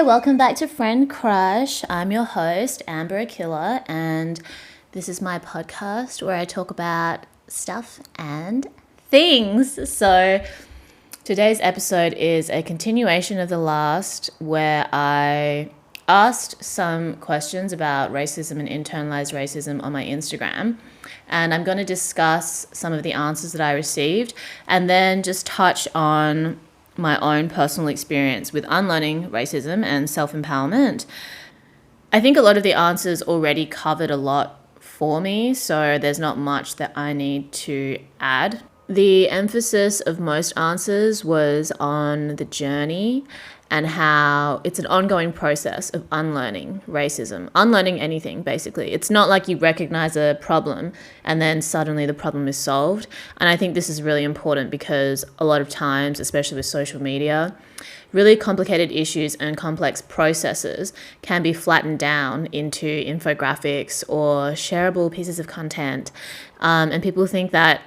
welcome back to Friend Crush. I'm your host, Amber Akilla, and this is my podcast where I talk about stuff and things. So today's episode is a continuation of the last, where I asked some questions about racism and internalized racism on my Instagram. And I'm going to discuss some of the answers that I received and then just touch on my own personal experience with unlearning racism and self-empowerment. I think a lot of the answers already covered a lot for me, so there's not much that I need to add. The emphasis of most answers was on the journey and how it's an ongoing process of unlearning racism, unlearning anything, basically. It's not like you recognize a problem and then suddenly the problem is solved. And I think this is really important because a lot of times, especially with social media, really complicated issues and complex processes can be flattened down into infographics or shareable pieces of content. And people think that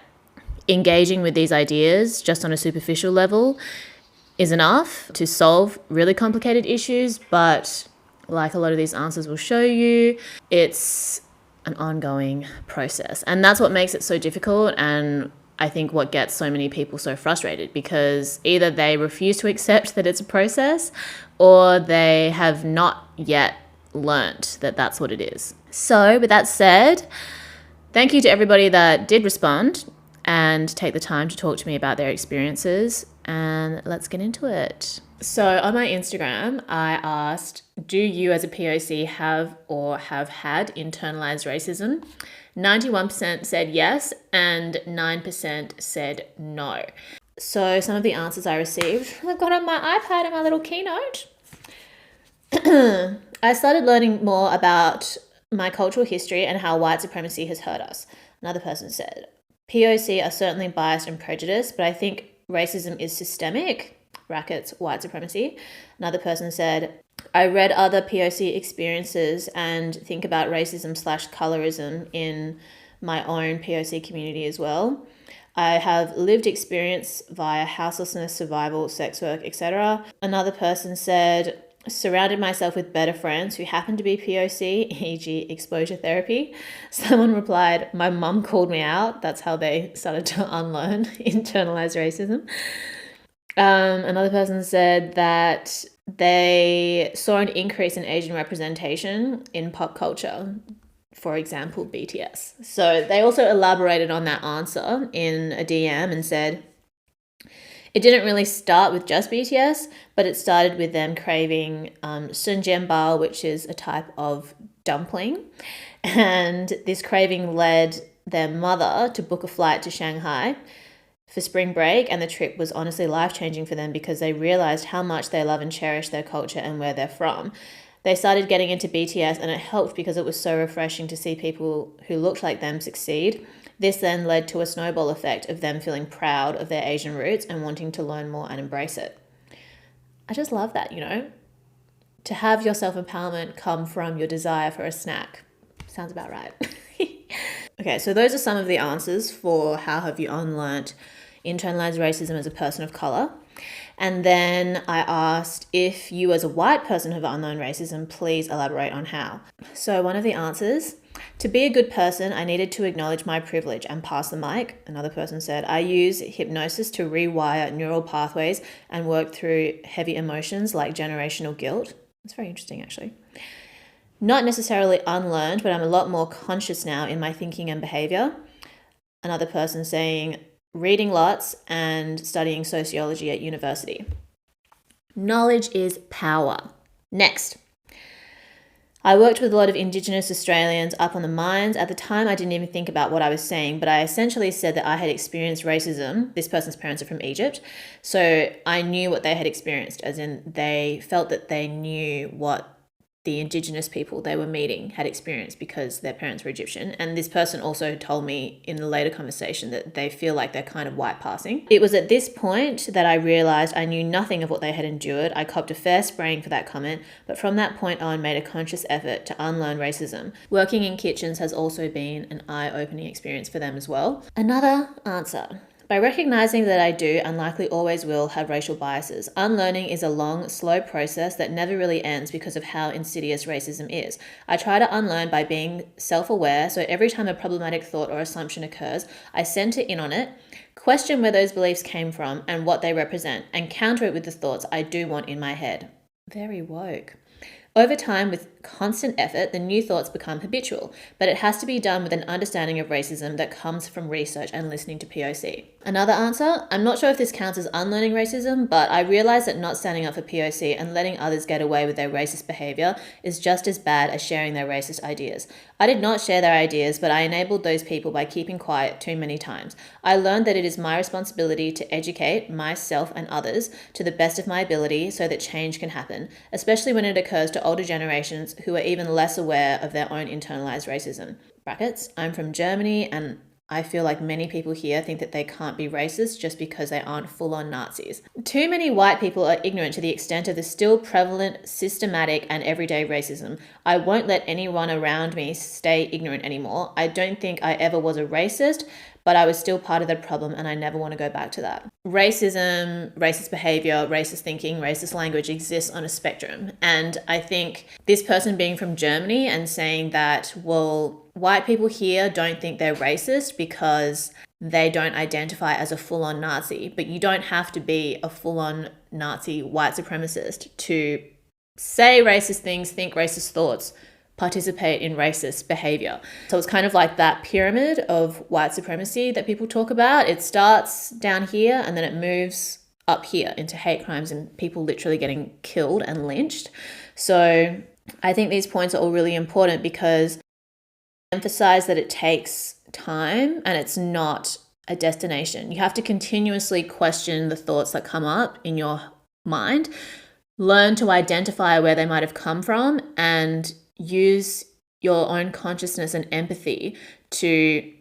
engaging with these ideas just on a superficial level is enough to solve really complicated issues, but like a lot of these answers will show you, it's an ongoing process. And that's what makes it so difficult, and I think what gets so many people so frustrated, because either they refuse to accept that it's a process or they have not yet learnt that that's what it is. So with that said, thank you to everybody that did respond and take the time to talk to me about their experiences, and let's get into it. So on my Instagram, I asked, do you as a POC have or have had internalized racism? 91% said yes and 9% said no. So some of the answers I received, I've got on my iPad in my little keynote. I started learning more about my cultural history and how white supremacy has hurt us. Another person said, POC are certainly biased and prejudiced, but I think racism is systemic, brackets, white supremacy. Another person said, I read other POC experiences and think about racism/colorism in my own POC community as well. I have lived experience via houselessness, survival, sex work, etc. Another person said, surrounded myself with better friends who happen to be POC, e.g. exposure therapy. Someone replied, my mum called me out. That's how they started to unlearn internalized racism. Another person said that they saw an increase in Asian representation in pop culture, for example, BTS. So they also elaborated on that answer in a DM and said, it didn't really start with just BTS, but it started with them craving sunjambal, which is a type of dumpling. And this craving led their mother to book a flight to Shanghai for spring break. And the trip was honestly life-changing for them because they realized how much they love and cherish their culture and where they're from. They started getting into BTS, and it helped because it was so refreshing to see people who looked like them succeed. This then led to a snowball effect of them feeling proud of their Asian roots and wanting to learn more and embrace it. I just love that, to have your self-empowerment come from your desire for a snack. Sounds about right. Okay, so those are some of the answers for how have you unlearnt internalized racism as a person of color. And then I asked, if you as a white person have unlearned racism, please elaborate on how. So one of the answers, to be a good person, I needed to acknowledge my privilege and pass the mic. Another person said, I use hypnosis to rewire neural pathways and work through heavy emotions like generational guilt. That's very interesting, actually. Not necessarily unlearned, but I'm a lot more conscious now in my thinking and behavior. Another person saying, reading lots and studying sociology at university. Knowledge is power. Next. I worked with a lot of Indigenous Australians up on the mines. At the time, I didn't even think about what I was saying, but I essentially said that I had experienced racism. This person's parents are from Egypt. So I knew what they had experienced, as in they felt that they knew what the Indigenous people they were meeting had experienced because their parents were Egyptian. And this person also told me in the later conversation that they feel like they're kind of white passing. It was at this point that I realized I knew nothing of what they had endured. I copped a fair spraying for that comment, but from that point on made a conscious effort to unlearn racism. Working in kitchens has also been an eye-opening experience for them as well. Another answer. By recognizing that I do and likely always will have racial biases, unlearning is a long, slow process that never really ends because of how insidious racism is. I try to unlearn by being self-aware, so every time a problematic thought or assumption occurs, I center in on it, question where those beliefs came from and what they represent, and counter it with the thoughts I do want in my head. Very woke. Over time, with constant effort, the new thoughts become habitual, but it has to be done with an understanding of racism that comes from research and listening to POC. Another answer, I'm not sure if this counts as unlearning racism, but I realize that not standing up for POC and letting others get away with their racist behavior is just as bad as sharing their racist ideas. I did not share their ideas, but I enabled those people by keeping quiet too many times. I learned that it is my responsibility to educate myself and others to the best of my ability so that change can happen, especially when it occurs to older generations who are even less aware of their own internalized racism. Brackets, I'm from Germany and I feel like many people here think that they can't be racist just because they aren't full-on Nazis. Too many white people are ignorant to the extent of the still prevalent, systematic, and everyday racism. I won't let anyone around me stay ignorant anymore. I don't think I ever was a racist, but I was still part of the problem and I never want to go back to that. Racism, racist behavior, racist thinking, racist language exists on a spectrum. And I think this person being from Germany and saying that, well, white people here don't think they're racist because they don't identify as a full-on Nazi, but you don't have to be a full-on Nazi white supremacist to say racist things, think racist thoughts, participate in racist behavior. So it's kind of like that pyramid of white supremacy that people talk about. It starts down here and then it moves up here into hate crimes and people literally getting killed and lynched. So I think these points are all really important because emphasize that it takes time and it's not a destination. You have to continuously question the thoughts that come up in your mind, learn to identify where they might have come from, and use your own consciousness and empathy to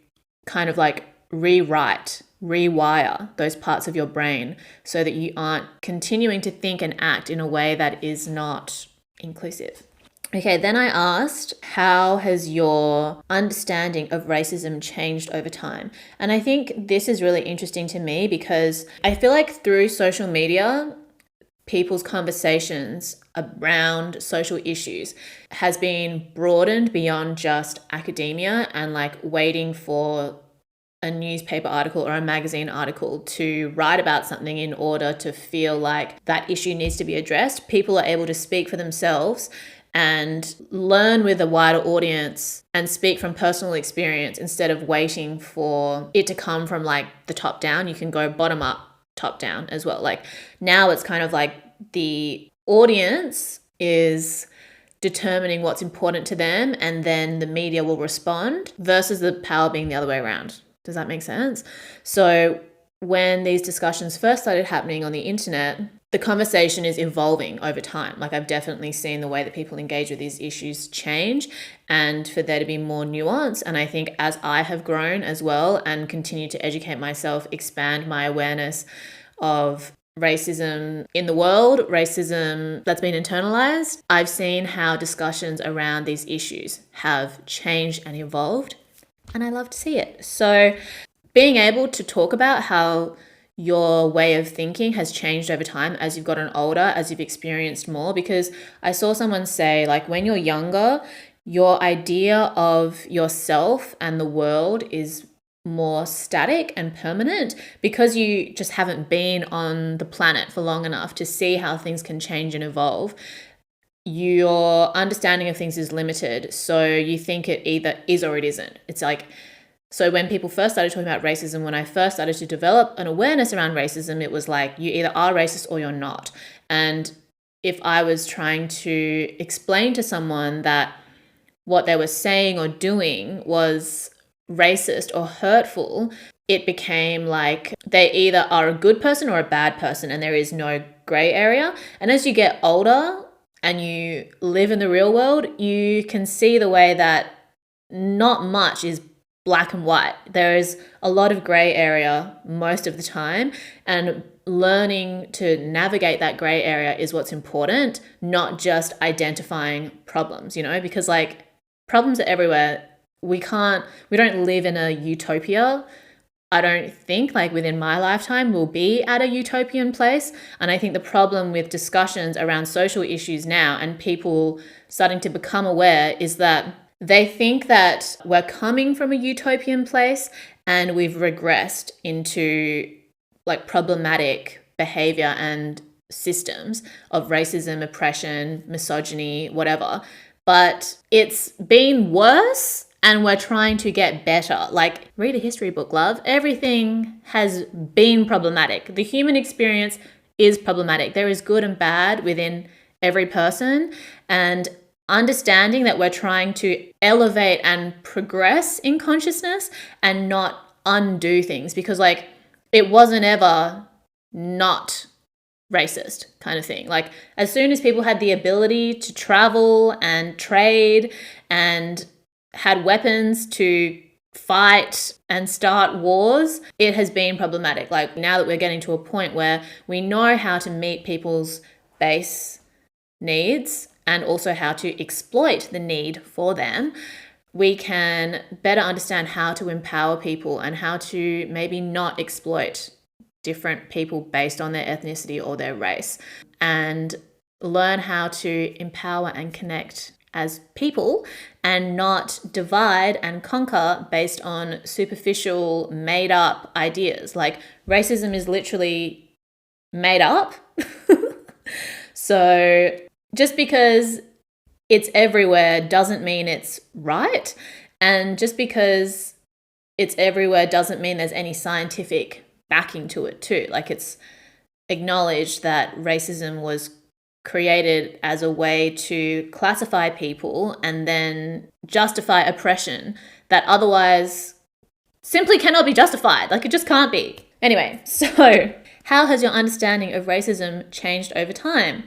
kind of like rewire those parts of your brain so that you aren't continuing to think and act in a way that is not inclusive. Okay, then I asked, how has your understanding of racism changed over time? And I think this is really interesting to me because I feel like through social media, people's conversations around social issues has been broadened beyond just academia and like waiting for a newspaper article or a magazine article to write about something in order to feel like that issue needs to be addressed. People are able to speak for themselves and learn with a wider audience and speak from personal experience instead of waiting for it to come from like the top down. You can go bottom up, top down as well. Like now it's kind of like the audience is determining what's important to them and then the media will respond versus the power being the other way around. Does that make sense? So when these discussions first started happening on the internet, the conversation is evolving over time. Like I've definitely seen the way that people engage with these issues change and for there to be more nuance. And I think as I have grown as well and continue to educate myself, expand my awareness of racism in the world, racism that's been internalized, I've seen how discussions around these issues have changed and evolved. And I love to see it. So being able to talk about how your way of thinking has changed over time as you've gotten older, as you've experienced more, because I saw someone say like when you're younger, your idea of yourself and the world is more static and permanent because you just haven't been on the planet for long enough to see how things can change and evolve. Your understanding of things is limited. So you think it either is or it isn't. It's like, so when people first started talking about racism, when I first started to develop an awareness around racism, it was like, you either are racist or you're not. And if I was trying to explain to someone that what they were saying or doing was racist or hurtful, it became like they either are a good person or a bad person and there is no gray area. And as you get older and you live in the real world, you can see the way that not much is black and white. There is a lot of gray area most of the time, and learning to navigate that gray area is what's important, not just identifying problems, because like problems are everywhere. We don't live in a utopia. I don't think like within my lifetime we'll be at a utopian place. And I think the problem with discussions around social issues now and people starting to become aware is that they think that we're coming from a utopian place and we've regressed into like problematic behavior and systems of racism, oppression, misogyny, whatever. But it's been worse and we're trying to get better. Like, read a history book, love. Everything has been problematic. The human experience is problematic. There is good and bad within every person. And understanding that we're trying to elevate and progress in consciousness and not undo things, because like it wasn't ever not racist kind of thing. Like as soon as people had the ability to travel and trade and had weapons to fight and start wars, it has been problematic. Like now that we're getting to a point where we know how to meet people's base needs and also how to exploit the need for them, we can better understand how to empower people and how to maybe not exploit different people based on their ethnicity or their race, and learn how to empower and connect as people and not divide and conquer based on superficial made up ideas. Like racism is literally made up. So just because it's everywhere doesn't mean it's right. And just because it's everywhere doesn't mean there's any scientific backing to it too. Like it's acknowledged that racism was created as a way to classify people and then justify oppression that otherwise simply cannot be justified. Like it just can't be. Anyway, so how has your understanding of racism changed over time?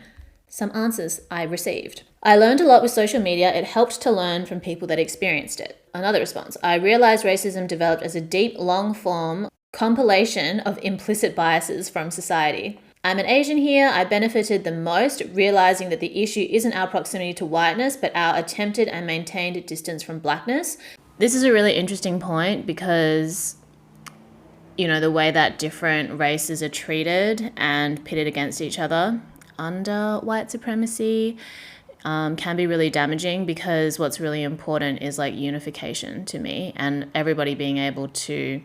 Some answers I received. I learned a lot with social media. It helped to learn from people that experienced it. Another response. I realized racism developed as a deep, long-form compilation of implicit biases from society. I'm an Asian here. I benefited the most, realizing that the issue isn't our proximity to whiteness, but our attempted and maintained distance from blackness. This is a really interesting point because, you know, the way that different races are treated and pitted against each other under white supremacy can be really damaging, because what's really important is like unification to me, and everybody being able to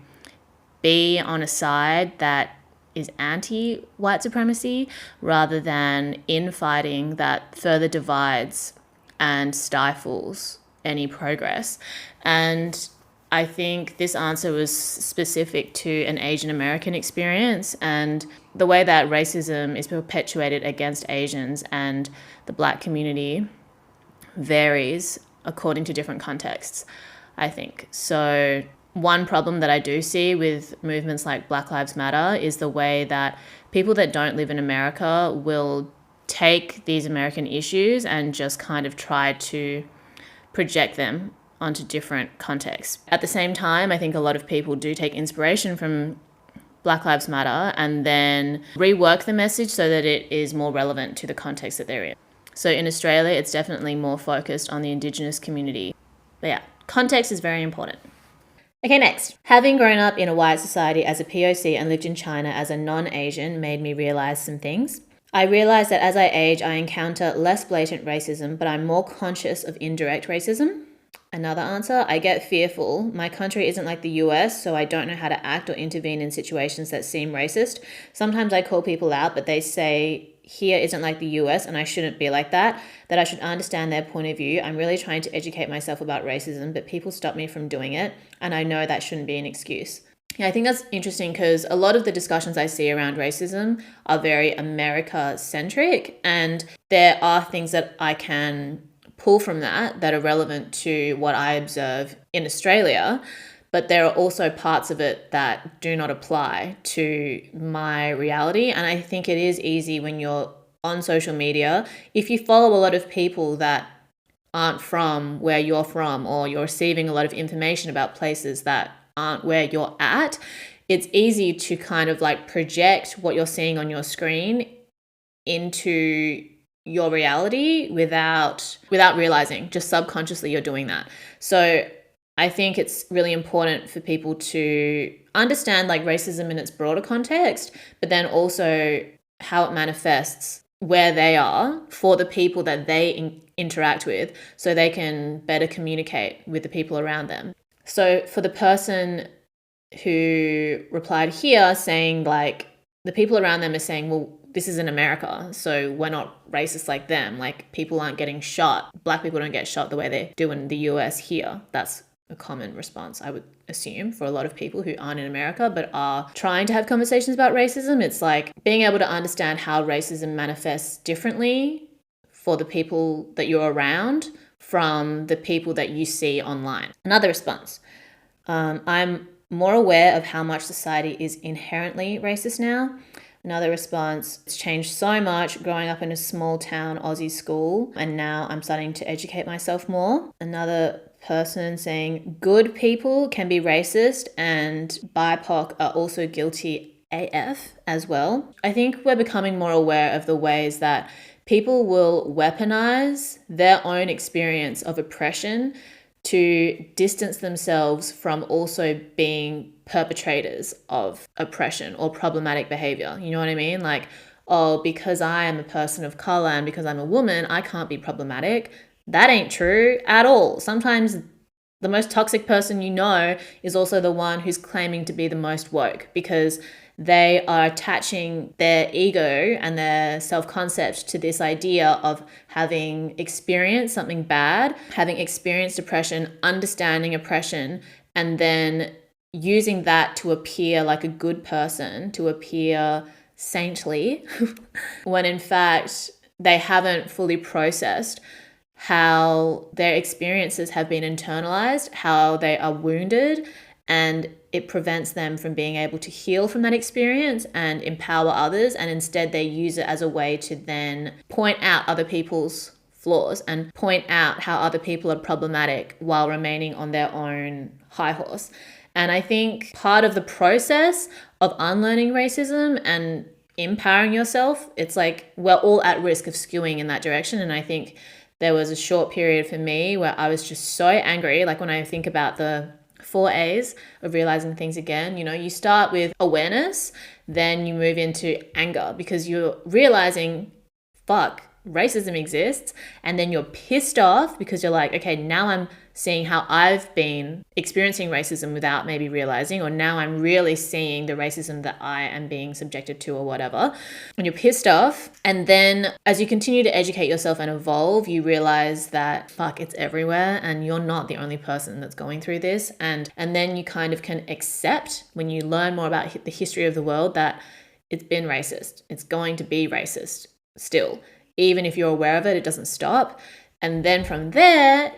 be on a side that is anti-white supremacy rather than infighting that further divides and stifles any progress. And I think this answer was specific to an Asian American experience, and the way that racism is perpetuated against Asians and the Black community varies according to different contexts, I think. So one problem that I do see with movements like Black Lives Matter is the way that people that don't live in America will take these American issues and just kind of try to project them onto different contexts. At the same time, I think a lot of people do take inspiration from Black Lives Matter and then rework the message so that it is more relevant to the context that they're in. So in Australia, it's definitely more focused on the Indigenous community. But yeah, context is very important. Okay, next. Having grown up in a white society as a POC and lived in China as a non-Asian made me realize some things. I realized that as I age, I encounter less blatant racism, but I'm more conscious of indirect racism. Another answer, I get fearful. My country isn't like the US, so I don't know how to act or intervene in situations that seem racist. Sometimes I call people out, but they say here isn't like the US and I shouldn't be like that I should understand their point of view. I'm really trying to educate myself about racism, but people stop me from doing it, and I know that shouldn't be an excuse. Yeah, I think that's interesting because a lot of the discussions I see around racism are very America-centric, and there are things that I can pull from that are relevant to what I observe in Australia, but there are also parts of it that do not apply to my reality. And I think it is easy when you're on social media, if you follow a lot of people that aren't from where you're from, or you're receiving a lot of information about places that aren't where you're at, it's easy to kind of like project what you're seeing on your screen into your reality without realizing, just subconsciously you're doing that. So I think it's really important for people to understand like racism in its broader context, but then also how it manifests where they are for the people that they interact with, so they can better communicate with the people around them. So for the person who replied here saying like the people around them are saying, well, this is in America, so we're not racist like them. Like people aren't getting shot. Black people don't get shot the way they do in the US here. That's a common response, I would assume, for a lot of people who aren't in America but are trying to have conversations about racism. It's like being able to understand how racism manifests differently for the people that you're around from the people that you see online. Another response, I'm more aware of how much society is inherently racist now. Another response, it's changed so much growing up in a small town Aussie school, and now I'm starting to educate myself more. Another person saying good people can be racist and BIPOC are also guilty AF as well. I think we're becoming more aware of the ways that people will weaponize their own experience of oppression to distance themselves from also being perpetrators of oppression or problematic behavior. You know what I mean? Like, oh, because I am a person of color and because I'm a woman, I can't be problematic. That ain't true at all. Sometimes the most toxic person you know is also the one who's claiming to be the most woke, because they are attaching their ego and their self-concept to this idea of having experienced something bad, having experienced oppression, understanding oppression, and then using that to appear like a good person, to appear saintly, when in fact they haven't fully processed how their experiences have been internalized, how they are wounded, and it prevents them from being able to heal from that experience and empower others. And instead they use it as a way to then point out other people's flaws and point out how other people are problematic while remaining on their own high horse. And I think part of the process of unlearning racism and empowering yourself, it's like we're all at risk of skewing in that direction. And I think there was a short period for me where I was just so angry. Like when I think about the 4 A's of realizing things again, you know, you start with awareness, then you move into anger because you're realizing, fuck, racism exists. And then you're pissed off because you're like, okay, now I'm seeing how I've been experiencing racism without maybe realizing, or now I'm really seeing the racism that I am being subjected to or whatever. And you're pissed off. And then as you continue to educate yourself and evolve, you realize that fuck, it's everywhere and you're not the only person that's going through this. And then you kind of can accept, when you learn more about the history of the world, that it's been racist. It's going to be racist still. Even if you're aware of it, it doesn't stop. And then from there,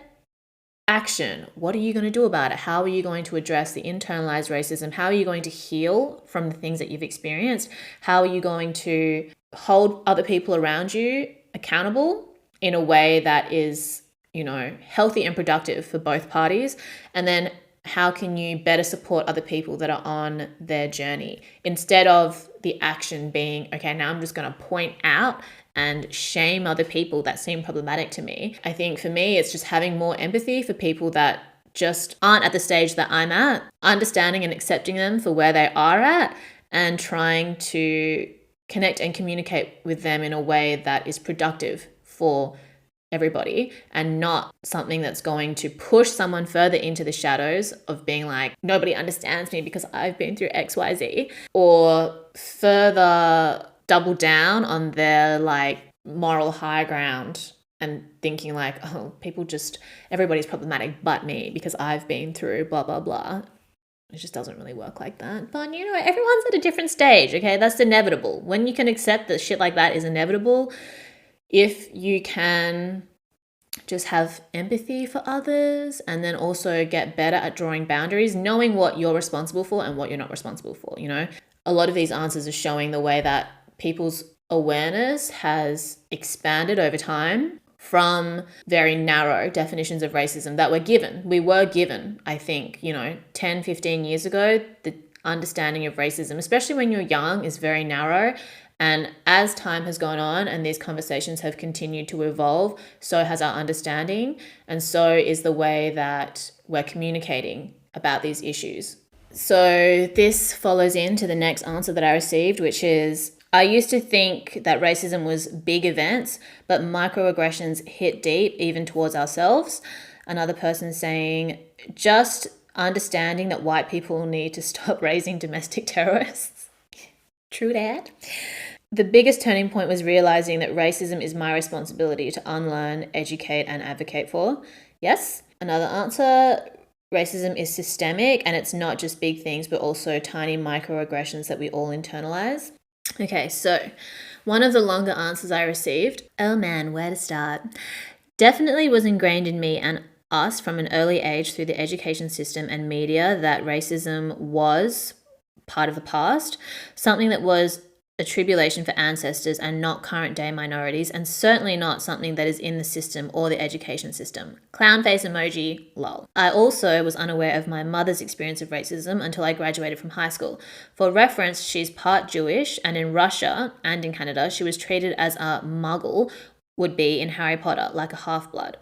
action. What are you going to do about it? How are you going to address the internalized racism? How are you going to heal from the things that you've experienced? How are you going to hold other people around you accountable in a way that is, you know, healthy and productive for both parties? And then how can you better support other people that are on their journey, instead of the action being, okay, now I'm just going to point out and shame other people that seem problematic to me. I think for me, it's just having more empathy for people that just aren't at the stage that I'm at, understanding and accepting them for where they are at, and trying to connect and communicate with them in a way that is productive for everybody, and not something that's going to push someone further into the shadows of being like, nobody understands me because I've been through XYZ, or further double down on their like moral high ground and thinking like, oh, everybody's problematic but me because I've been through blah, blah, blah. It just doesn't really work like that. But, you know, everyone's at a different stage, okay? That's inevitable. When you can accept that shit like that is inevitable, if you can just have empathy for others and then also get better at drawing boundaries, knowing what you're responsible for and what you're not responsible for, you know? A lot of these answers are showing the way that people's awareness has expanded over time from very narrow definitions of racism that we were given, I think, 10, 15 years ago. The understanding of racism, especially when you're young, is very narrow. And as time has gone on and these conversations have continued to evolve, so has our understanding, and so is the way that we're communicating about these issues. So this follows into the next answer that I received, which is, I used to think that racism was big events, but microaggressions hit deep even towards ourselves. Another person saying, just understanding that white people need to stop raising domestic terrorists. True that. The biggest turning point was realizing that racism is my responsibility to unlearn, educate, and advocate for. Yes. Another answer, racism is systemic and it's not just big things, but also tiny microaggressions that we all internalize. Okay, so one of the longer answers I received, oh man, where to start? Definitely was ingrained in me and us from an early age through the education system and media that racism was part of the past, something that was a tribulation for ancestors and not current day minorities, and certainly not something that is in the system or the education system. Clown face emoji, lol. I also was unaware of my mother's experience of racism until I graduated from high school. For reference, she's part Jewish, and in Russia and in Canada, she was treated as a muggle would be in Harry Potter, like a half-blood.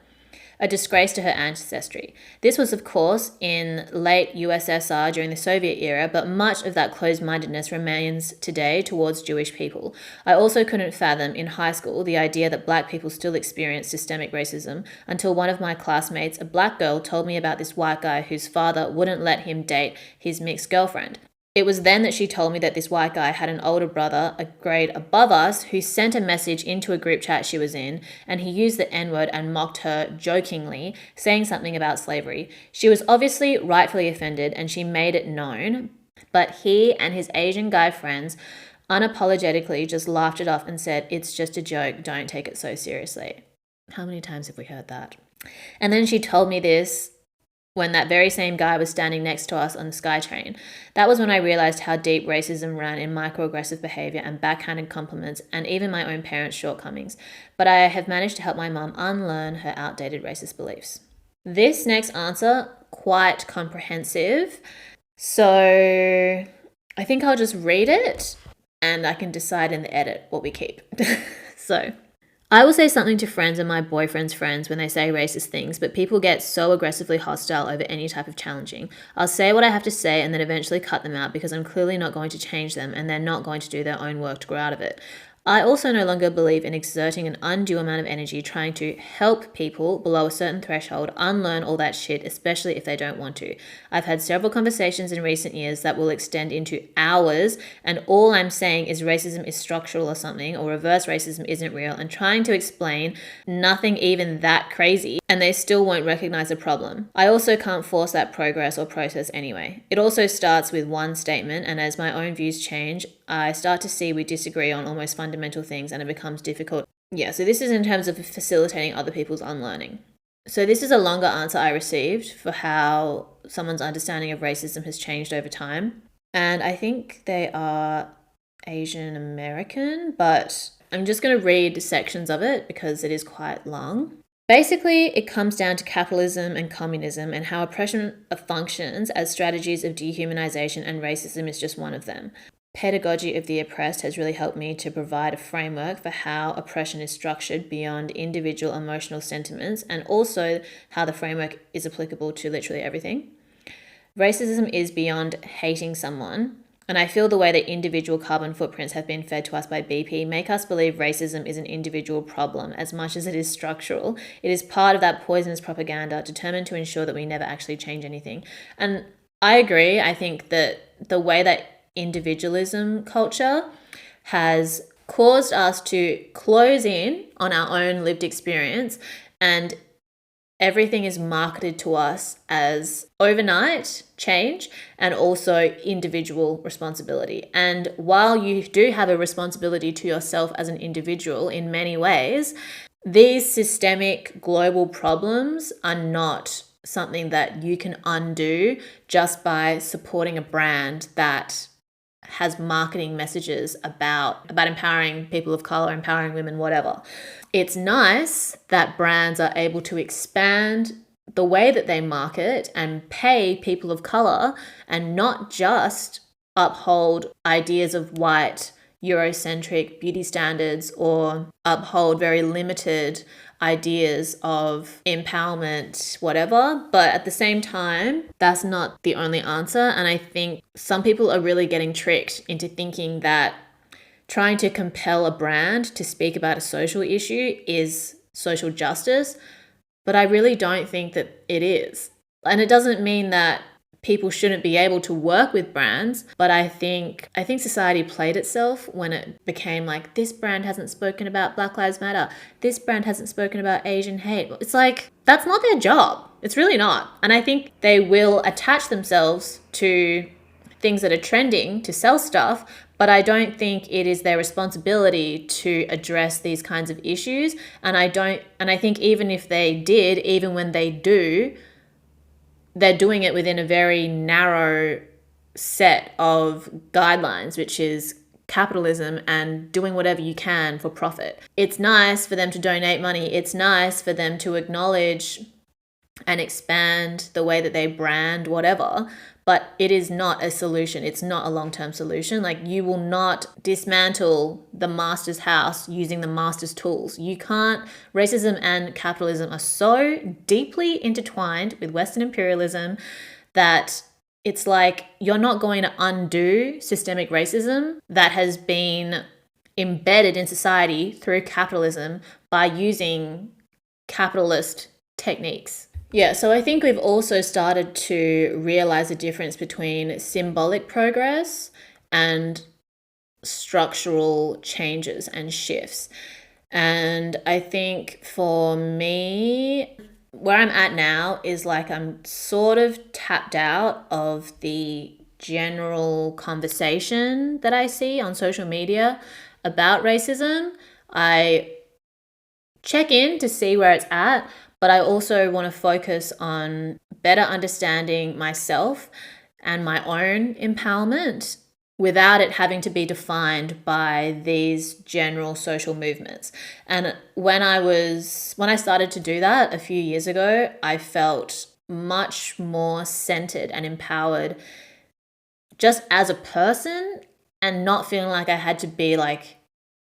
A disgrace to her ancestry. This was, of course, in late USSR during the Soviet era, but much of that closed-mindedness remains today towards Jewish people. I also couldn't fathom in high school the idea that black people still experience systemic racism until one of my classmates, a black girl, told me about this white guy whose father wouldn't let him date his mixed girlfriend. It was then that she told me that this white guy had an older brother, a grade above us, who sent a message into a group chat she was in, and he used the N-word and mocked her jokingly, saying something about slavery. She was obviously rightfully offended, and she made it known, but he and his Asian guy friends unapologetically just laughed it off and said, "It's just a joke, don't take it so seriously." How many times have we heard that? And then she told me this when that very same guy was standing next to us on the SkyTrain. That was when I realized how deep racism ran in microaggressive behavior and backhanded compliments and even my own parents' shortcomings. But I have managed to help my mum unlearn her outdated racist beliefs. This next answer, quite comprehensive. So I think I'll just read it and I can decide in the edit what we keep. So, I will say something to friends and my boyfriend's friends when they say racist things, but people get so aggressively hostile over any type of challenging. I'll say what I have to say and then eventually cut them out because I'm clearly not going to change them and they're not going to do their own work to grow out of it. I also no longer believe in exerting an undue amount of energy trying to help people below a certain threshold unlearn all that shit, especially if they don't want to. I've had several conversations in recent years that will extend into hours, and all I'm saying is racism is structural or something, or reverse racism isn't real, and trying to explain nothing even that crazy, and they still won't recognize a problem. I also can't force that progress or process anyway. It also starts with one statement, and as my own views change, I start to see we disagree on almost fundamental things and it becomes difficult. Yeah, so this is in terms of facilitating other people's unlearning. So this is a longer answer I received for how someone's understanding of racism has changed over time. And I think they are Asian American, but I'm just going to read sections of it because it is quite long. Basically, it comes down to capitalism and communism and how oppression functions as strategies of dehumanization, and racism is just one of them. Pedagogy of the oppressed has really helped me to provide a framework for how oppression is structured beyond individual emotional sentiments, and also how the framework is applicable to literally everything. Racism is beyond hating someone, and I feel the way that individual carbon footprints have been fed to us by BP make us believe racism is an individual problem as much as it is structural. It is part of that poisonous propaganda determined to ensure that we never actually change anything. And I agree. I think that the way that individualism culture has caused us to close in on our own lived experience, and everything is marketed to us as overnight change and also individual responsibility. And while you do have a responsibility to yourself as an individual in many ways, these systemic global problems are not something that you can undo just by supporting a brand that has marketing messages about empowering people of color, empowering women, whatever. It's nice that brands are able to expand the way that they market and pay people of color and not just uphold ideas of white Eurocentric beauty standards or uphold very limited ideas of empowerment, whatever. But at the same time, that's not the only answer. And I think some people are really getting tricked into thinking that trying to compel a brand to speak about a social issue is social justice. But I really don't think that it is. And it doesn't mean that people shouldn't be able to work with brands, but I think society played itself when it became like, this brand hasn't spoken about Black Lives Matter, this brand hasn't spoken about Asian hate. It's like, that's not their job. It's really not. And I think they will attach themselves to things that are trending to sell stuff, but I don't think it is their responsibility to address these kinds of issues. And I think even if they did, even when they do, they're doing it within a very narrow set of guidelines, which is capitalism and doing whatever you can for profit. It's nice for them to donate money. It's nice for them to acknowledge and expand the way that they brand whatever, but it is not a solution. It's not a long-term solution. Like, you will not dismantle the master's house using the master's tools. You can't. Racism and capitalism are so deeply intertwined with Western imperialism that it's like, you're not going to undo systemic racism that has been embedded in society through capitalism by using capitalist techniques. Yeah, so I think we've also started to realize the difference between symbolic progress and structural changes and shifts. And I think for me, where I'm at now is like, I'm sort of tapped out of the general conversation that I see on social media about racism. I check in to see where it's at, but I also want to focus on better understanding myself and my own empowerment without it having to be defined by these general social movements. And when I started to do that a few years ago, I felt much more centered and empowered just as a person, and not feeling like I had to be like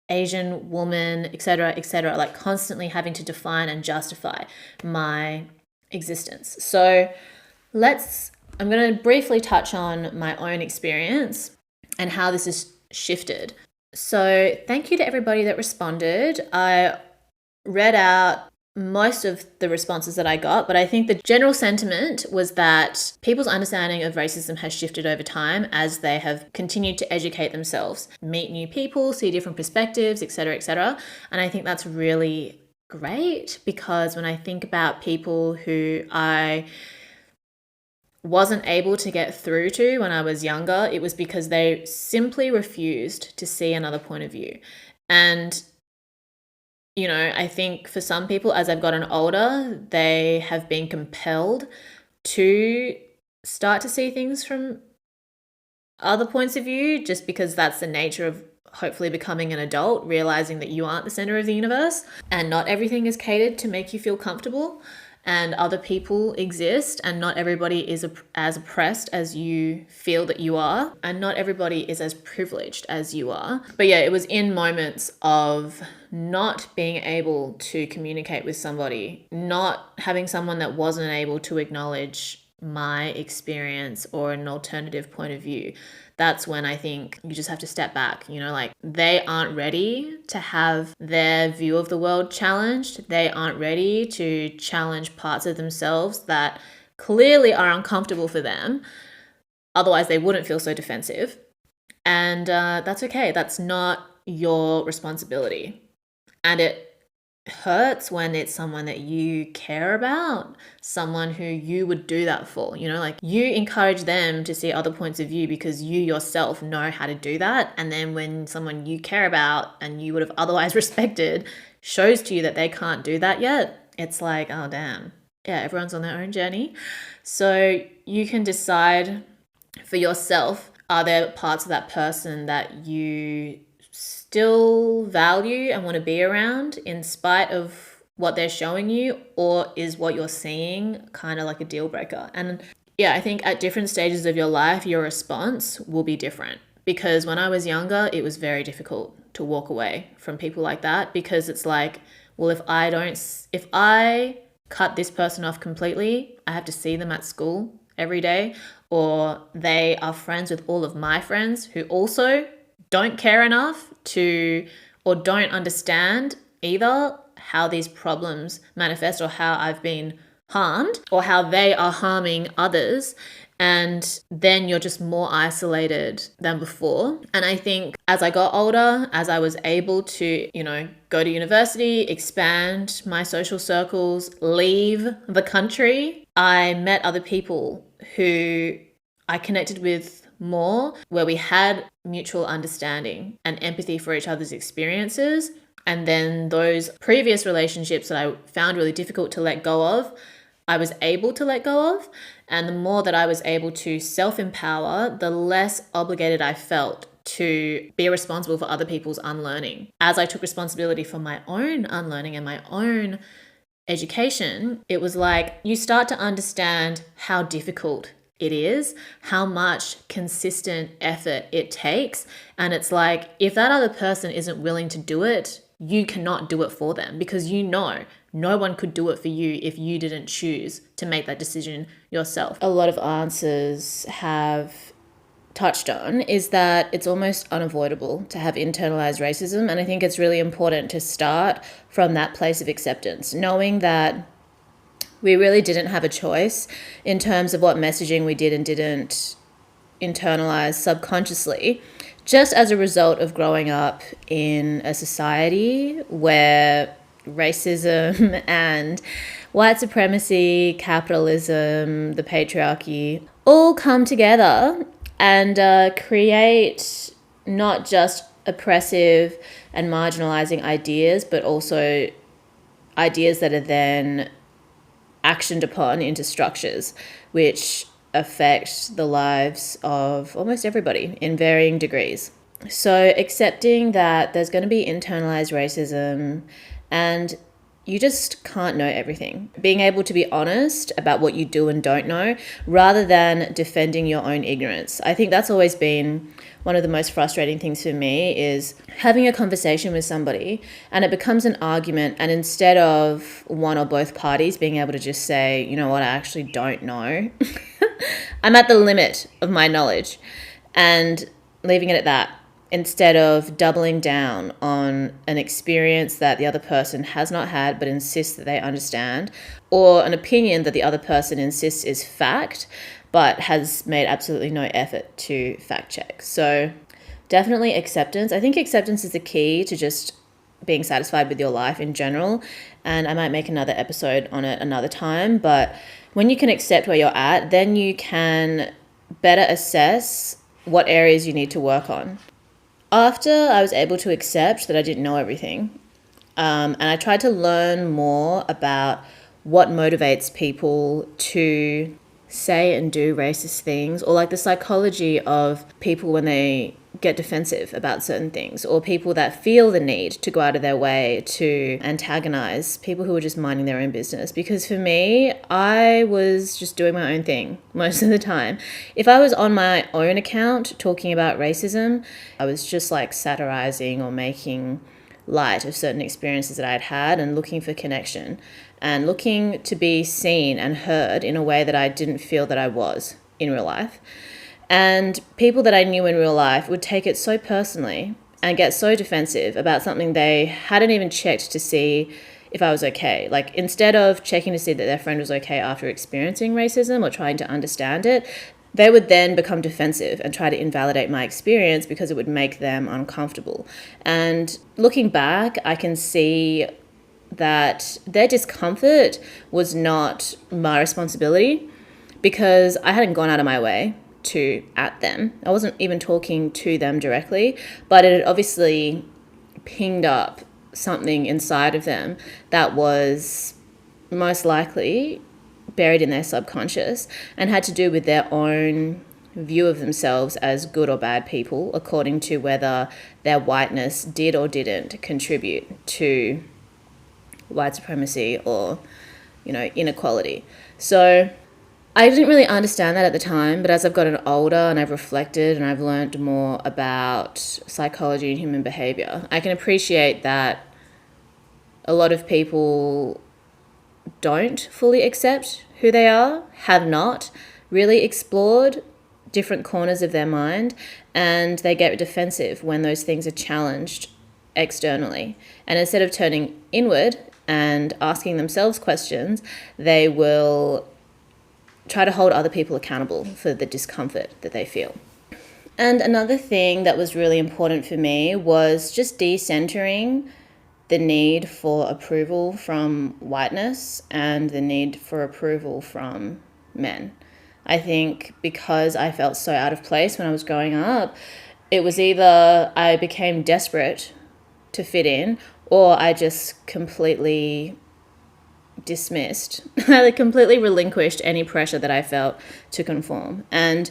Asian woman, etc., like constantly having to define and justify my existence. So I'm going to briefly touch on my own experience and how this has shifted. So thank you to everybody that responded. I read out most of the responses that I got, but I think the general sentiment was that people's understanding of racism has shifted over time as they have continued to educate themselves, meet new people, see different perspectives, etc., etc. And I think that's really great, because when I think about people who I wasn't able to get through to when I was younger, it was because they simply refused to see another point of view. And you know, I think for some people, as I've gotten older, they have been compelled to start to see things from other points of view, just because that's the nature of hopefully becoming an adult, realizing that you aren't the center of the universe and not everything is catered to make you feel comfortable, and other people exist, and not everybody is as oppressed as you feel that you are, and not everybody is as privileged as you are. But yeah, it was in moments of not being able to communicate with somebody, not having someone that wasn't able to acknowledge my experience or an alternative point of view. That's when I think you just have to step back. You know, like, they aren't ready to have their view of the world challenged. They aren't ready to challenge parts of themselves that clearly are uncomfortable for them. Otherwise, they wouldn't feel so defensive. And that's okay. That's not your responsibility. And it hurts when it's someone that you care about, someone who you would do that for. You know, like, you encourage them to see other points of view because you yourself know how to do that. And then when someone you care about and you would have otherwise respected shows to you that they can't do that yet, it's like, oh damn. Yeah, everyone's on their own journey. So you can decide for yourself, are there parts of that person that you still value and want to be around in spite of what they're showing you, or is what you're seeing kind of like a deal breaker? And yeah, I think at different stages of your life, your response will be different. because when I was younger, it was very difficult to walk away from people like that, because it's like, well, if I cut this person off completely, I have to see them at school every day, or they are friends with all of my friends who also don't care enough to, or don't understand either how these problems manifest, or how I've been harmed, or how they are harming others. And then you're just more isolated than before. And I think as I got older, as I was able to, go to university, expand my social circles, leave the country, I met other people who I connected with more, where we had mutual understanding and empathy for each other's experiences. And then those previous relationships that I found really difficult to let go of, I was able to let go of. And the more that I was able to self-empower, the less obligated I felt to be responsible for other people's unlearning. As I took responsibility for my own unlearning and my own education, it was like you start to understand how difficult it is, how much consistent effort it takes. And it's like, if that other person isn't willing to do it, you cannot do it for them, because no one could do it for you if you didn't choose to make that decision yourself. A lot of answers have touched on is that it's almost unavoidable to have internalized racism. And I think it's really important to start from that place of acceptance, knowing that we really didn't have a choice in terms of what messaging we did and didn't internalize subconsciously, just as a result of growing up in a society where racism and white supremacy, capitalism, the patriarchy all come together and create not just oppressive and marginalizing ideas, but also ideas that are then actioned upon into structures which affect the lives of almost everybody in varying degrees. So accepting that there's going to be internalized racism and you just can't know everything. Being able to be honest about what you do and don't know, rather than defending your own ignorance. I think that's always been one of the most frustrating things for me, is having a conversation with somebody and it becomes an argument, and instead of one or both parties being able to just say, you know what, I actually don't know. I'm at the limit of my knowledge, and leaving it at that, instead of doubling down on an experience that the other person has not had but insists that they understand, or an opinion that the other person insists is fact but has made absolutely no effort to fact check. So definitely acceptance. I think acceptance is the key to just being satisfied with your life in general, and I might make another episode on it another time. But when you can accept where you're at, then you can better assess what areas you need to work on. After I was able to accept that I didn't know everything, and I tried to learn more about what motivates people to say and do racist things, or like the psychology of people when they get defensive about certain things, or people that feel the need to go out of their way to antagonize people who are just minding their own business. Because for me, I was just doing my own thing most of the time. If I was on my own account talking about racism, I was just like satirizing or making light of certain experiences that I'd had and looking for connection and looking to be seen and heard in a way that I didn't feel that I was in real life. And people that I knew in real life would take it so personally and get so defensive about something they hadn't even checked to see if I was okay. Like, instead of checking to see that their friend was okay after experiencing racism or trying to understand it, they would then become defensive and try to invalidate my experience because it would make them uncomfortable. And looking back, I can see that their discomfort was not my responsibility, because I hadn't gone out of my way to at them. I wasn't even talking to them directly, but it had obviously pinged up something inside of them that was most likely buried in their subconscious and had to do with their own view of themselves as good or bad people, according to whether their whiteness did or didn't contribute to white supremacy or, inequality. So I didn't really understand that at the time, but as I've gotten older and I've reflected and I've learned more about psychology and human behavior, I can appreciate that a lot of people don't fully accept who they are, have not really explored different corners of their mind, and they get defensive when those things are challenged externally. And instead of turning inward and asking themselves questions, they will try to hold other people accountable for the discomfort that they feel. And another thing that was really important for me was just decentering the need for approval from whiteness and the need for approval from men. I think because I felt so out of place when I was growing up, it was either I became desperate to fit in or I just completely dismissed, I completely relinquished any pressure that I felt to conform. And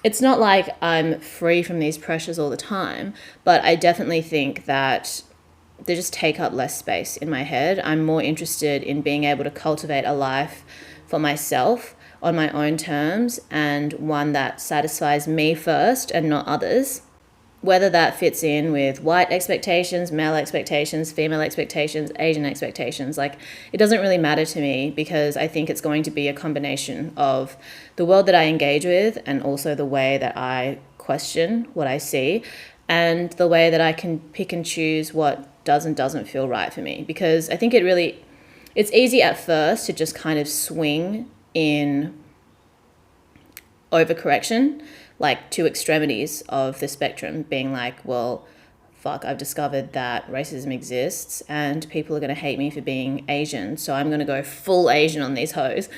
it's not like I'm free from these pressures all the time, but I definitely think that they just take up less space in my head. I'm more interested in being able to cultivate a life for myself on my own terms, and one that satisfies me first and not others. Whether that fits in with white expectations, male expectations, female expectations, Asian expectations, like, it doesn't really matter to me, because I think it's going to be a combination of the world that I engage with and also the way that I question what I see and the way that I can pick and choose what does and doesn't feel right for me. Because I think it's easy at first to just kind of swing in overcorrection, like two extremities of the spectrum, being like, well, fuck, I've discovered that racism exists and people are going to hate me for being Asian, so I'm going to go full Asian on these hoes,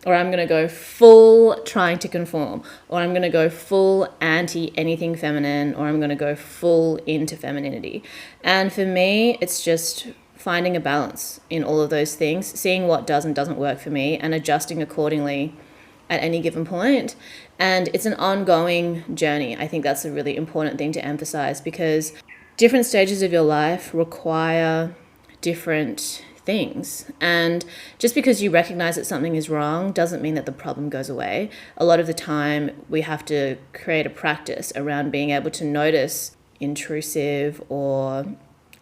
or I'm going to go full trying to conform, or I'm going to go full anti anything feminine, or I'm going to go full into femininity. And for me, it's just finding a balance in all of those things, seeing what does and doesn't work for me and adjusting accordingly at any given point. And it's an ongoing journey. I think that's a really important thing to emphasize, because different stages of your life require different things. And just because you recognize that something is wrong doesn't mean that the problem goes away. A lot of the time we have to create a practice around being able to notice intrusive or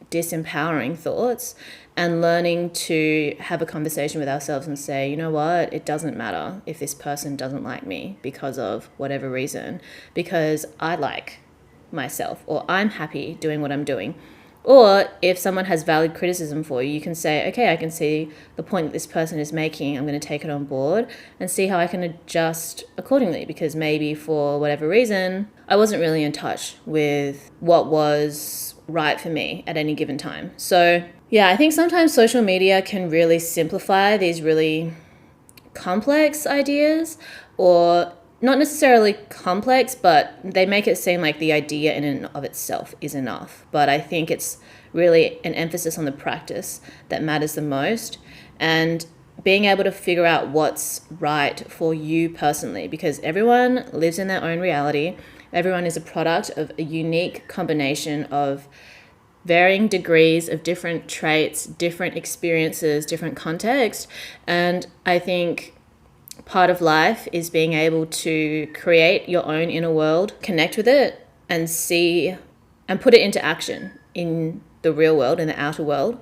disempowering thoughts and learning to have a conversation with ourselves and say, you know what, it doesn't matter if this person doesn't like me because of whatever reason, because I like myself, or I'm happy doing what I'm doing. Or if someone has valid criticism for you, you can say, okay, I can see the point that this person is making. I'm going to take it on board and see how I can adjust accordingly, because maybe for whatever reason, I wasn't really in touch with what was right for me at any given time. So yeah, I think sometimes social media can really simplify these really complex ideas, or not necessarily complex, but they make it seem like the idea in and of itself is enough. But I think it's really an emphasis on the practice that matters the most, and being able to figure out what's right for you personally, because everyone lives in their own reality. Everyone is a product of a unique combination of varying degrees of different traits, different experiences, different context. And I think part of life is being able to create your own inner world, connect with it, and see and put it into action in the real world, in the outer world.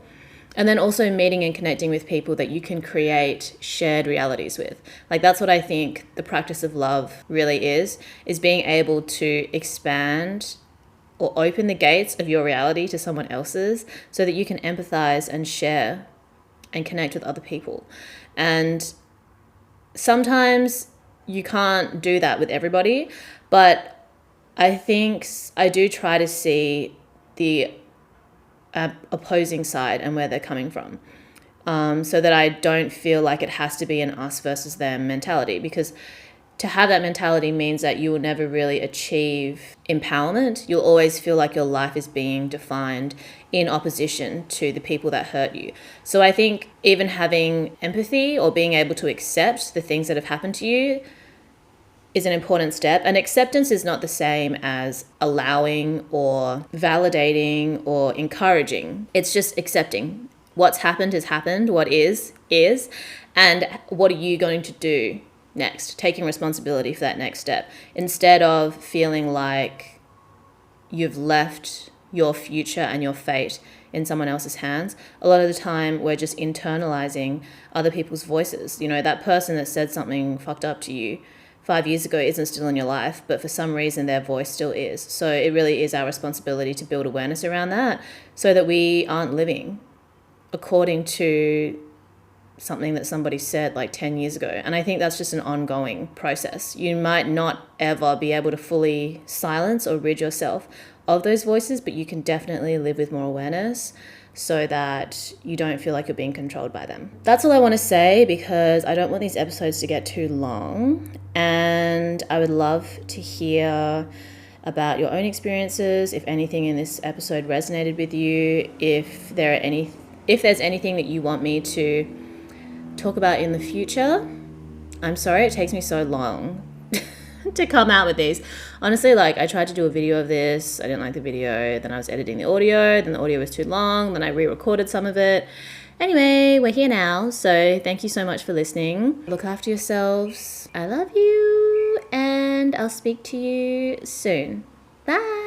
And then also meeting and connecting with people that you can create shared realities with. Like, that's what I think the practice of love really is being able to expand or open the gates of your reality to someone else's, so that you can empathize and share and connect with other people. And sometimes you can't do that with everybody, but I think I do try to see the opposing side and where they're coming from, so that I don't feel like it has to be an us versus them mentality, because to have that mentality means that you will never really achieve empowerment. You'll always feel like your life is being defined in opposition to the people that hurt you. So I think even having empathy or being able to accept the things that have happened to you is an important step. And acceptance is not the same as allowing or validating or encouraging. It's just accepting what's happened has happened, what is, and what are you going to do next, taking responsibility for that next step, instead of feeling like you've left your future and your fate in someone else's hands. A lot of the time we're just internalizing other people's voices. You know, that person that said something fucked up to you 5 years ago isn't still in your life, but for some reason their voice still is. So it really is our responsibility to build awareness around that so that we aren't living according to something that somebody said like 10 years ago. And I think that's just an ongoing process. You might not ever be able to fully silence or rid yourself of those voices, but you can definitely live with more awareness so that you don't feel like you're being controlled by them. That's all I want to say, because I don't want these episodes to get too long, and I would love to hear about your own experiences, if anything in this episode resonated with you, if there's anything that you want me to talk about in the future. I'm sorry it takes me so long to come out with these. Honestly, like, I tried to do a video of this, I didn't like the video, then I was editing the audio, then the audio was too long, then I re-recorded some of it. Anyway, we're here now, so thank you so much for listening. Look after yourselves. I love you, and I'll speak to you soon. Bye.